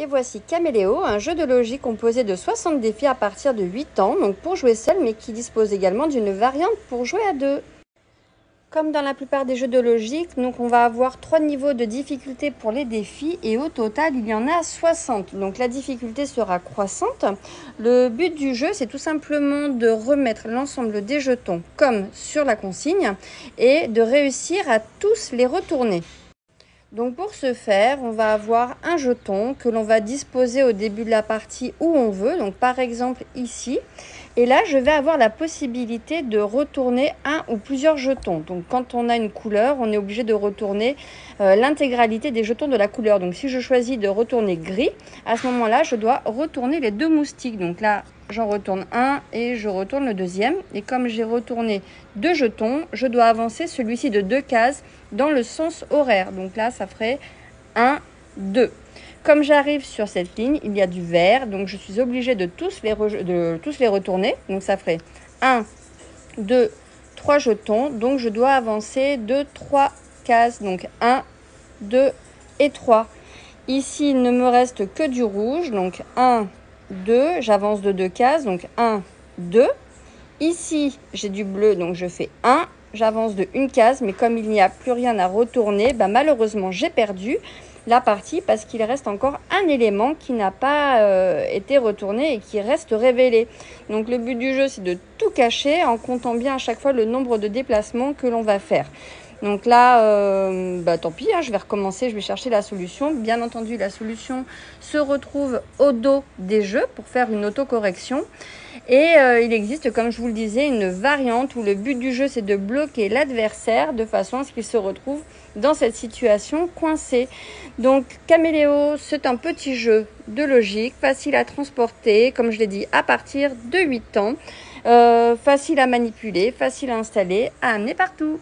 Et voici Caméléo, un jeu de logique composé de 60 défis à partir de 8 ans, donc pour jouer seul, mais qui dispose également d'une variante pour jouer à deux. Comme dans la plupart des jeux de logique, donc on va avoir 3 niveaux de difficulté pour les défis et au total il y en a 60. Donc la difficulté sera croissante. Le but du jeu, c'est tout simplement de remettre l'ensemble des jetons comme sur la consigne et de réussir à tous les retourner. Donc pour ce faire, on va avoir un jeton que l'on va disposer au début de la partie où on veut, donc par exemple ici. Et là, je vais avoir la possibilité de retourner un ou plusieurs jetons. Donc quand on a une couleur, on est obligé de retourner l'intégralité des jetons de la couleur. Donc si je choisis de retourner gris, à ce moment-là, je dois retourner les deux moustiques. Donc là, j'en retourne un et je retourne le deuxième. Et comme j'ai retourné deux jetons, je dois avancer celui-ci de 2 cases dans le sens horaire. Donc là, ça ferait 1, 2. Comme j'arrive sur cette ligne, il y a du vert, donc je suis obligée de tous les retourner. Donc ça ferait 1, 2, 3 jetons. Donc je dois avancer de 3 cases. Donc 1, 2 et 3. Ici, il ne me reste que du rouge. Donc 1, 2, j'avance de 2 cases. Donc 1, 2. Ici, j'ai du bleu, donc je fais 1. J'avance de 1 case, mais comme il n'y a plus rien à retourner, malheureusement, j'ai perdu la partie parce qu'il reste encore un élément qui n'a pas été retourné et qui reste révélé. Donc le but du jeu, c'est de tout cacher en comptant bien à chaque fois le nombre de déplacements que l'on va faire. Donc là, tant pis, je vais recommencer, je vais chercher la solution. Bien entendu, la solution se retrouve au dos des jeux pour faire une autocorrection. Et il existe, comme je vous le disais, une variante où le but du jeu, c'est de bloquer l'adversaire de façon à ce qu'il se retrouve dans cette situation coincée. Donc Caméléo, c'est un petit jeu de logique, facile à transporter, comme je l'ai dit, à partir de 8 ans. Facile à manipuler, facile à installer, à amener partout.